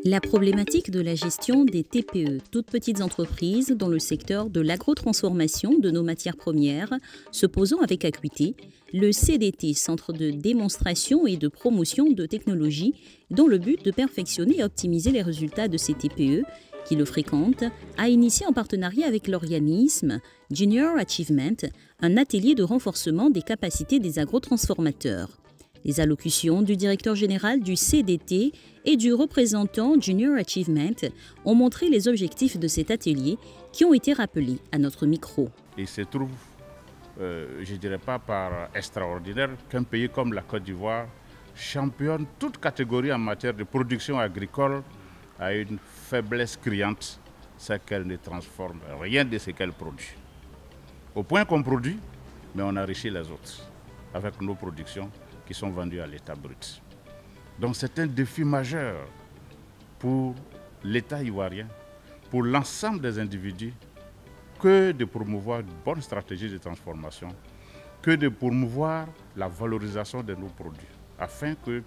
La problématique de la gestion des TPE, toutes petites entreprises dans le secteur de l'agrotransformation de nos matières premières, se posant avec acuité, le CDT, Centre de démonstration et de promotion de technologies, dont le but de perfectionner et optimiser les résultats de ces TPE qui le fréquentent, a initié en partenariat avec l'organisme Junior Achievement un atelier de renforcement des capacités des agrotransformateurs. Les allocutions du directeur général du CDT et du représentant Junior Achievement ont montré les objectifs de cet atelier qui ont été rappelés à notre micro. Il se trouve, je ne dirais pas par extraordinaire, qu'un pays comme la Côte d'Ivoire championne toute catégorie en matière de production agricole a une faiblesse criante, c'est qu'elle ne transforme rien de ce qu'elle produit. Au point qu'on produit, mais on enrichit les autres avec nos productions qui sont vendus à l'état brut. Donc c'est un défi majeur pour l'État ivoirien, pour l'ensemble des individus, que de promouvoir une bonne stratégie de transformation, que de promouvoir la valorisation de nos produits, afin que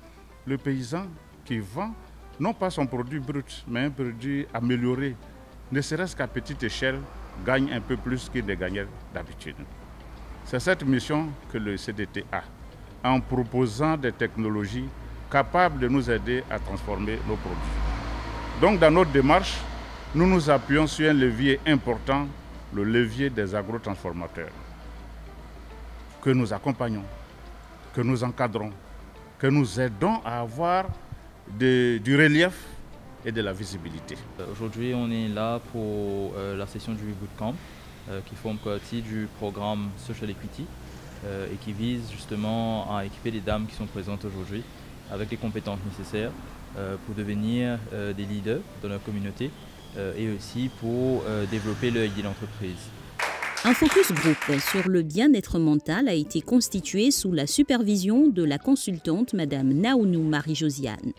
le paysan qui vend non pas son produit brut, mais un produit amélioré, ne serait-ce qu'à petite échelle, gagne un peu plus qu'il ne gagnait d'habitude. C'est cette mission que le CDT a, en proposant des technologies capables de nous aider à transformer nos produits. Donc dans notre démarche, nous nous appuyons sur un levier important, le levier des agrotransformateurs, que nous accompagnons, que nous encadrons, que nous aidons à avoir du relief et de la visibilité. Aujourd'hui, on est là pour la session du Bootcamp, qui forme partie du programme Social Equity, et qui vise justement à équiper les dames qui sont présentes aujourd'hui avec les compétences nécessaires pour devenir des leaders dans leur communauté et aussi pour développer leur idée d'entreprise. Un focus group sur le bien-être mental a été constitué sous la supervision de la consultante Madame Naounou Marie-Josiane.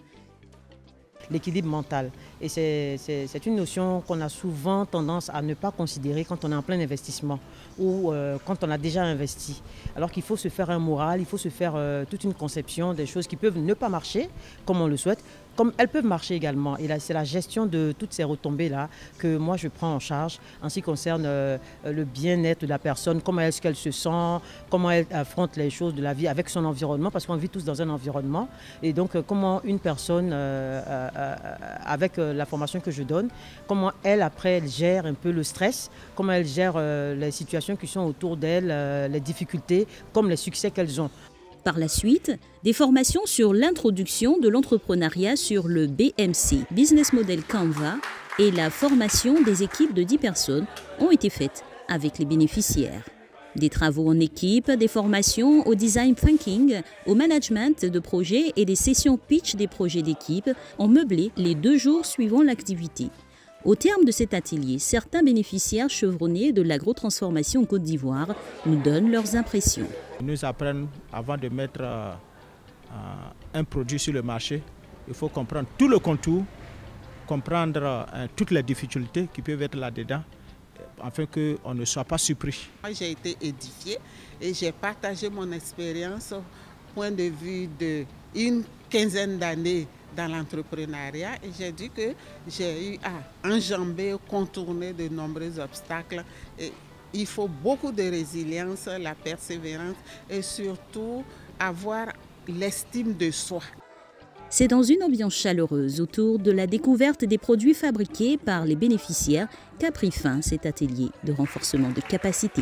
L'équilibre mental. Et c'est une notion qu'on a souvent tendance à ne pas considérer quand on est en plein investissement ou quand on a déjà investi. Alors qu'il faut se faire un moral, il faut se faire toute une conception des choses qui peuvent ne pas marcher comme on le souhaite, comme elles peuvent marcher également. Et là, c'est la gestion de toutes ces retombées-là que moi je prends en charge en ce qui concerne le bien-être de la personne, comment est-ce qu'elle se sent, comment elle affronte les choses de la vie avec son environnement, parce qu'on vit tous dans un environnement. Et donc comment une personne, avec la formation que je donne, comment elle après elle gère un peu le stress, comment elle gère les situations qui sont autour d'elle, les difficultés, comme les succès qu'elles ont. Par la suite, des formations sur l'introduction de l'entrepreneuriat sur le BMC, Business Model Canva, et la formation des équipes de 10 personnes ont été faites avec les bénéficiaires. Des travaux en équipe, des formations au design thinking, au management de projets et des sessions pitch des projets d'équipe ont meublé les 2 jours suivant l'activité. Au terme de cet atelier, certains bénéficiaires chevronnés de l'agrotransformation en Côte d'Ivoire nous donnent leurs impressions. Ils nous apprennent, avant de mettre un produit sur le marché, il faut comprendre tout le contour, comprendre toutes les difficultés qui peuvent être là-dedans, afin qu'on ne soit pas surpris. J'ai été édifiée et j'ai partagé mon expérience au point de vue d'une quinzaine d'années dans l'entrepreneuriat et j'ai dit que j'ai eu à enjamber, contourner de nombreux obstacles. Et il faut beaucoup de résilience, la persévérance et surtout avoir l'estime de soi. C'est dans une ambiance chaleureuse autour de la découverte des produits fabriqués par les bénéficiaires qu'a pris fin cet atelier de renforcement de capacité.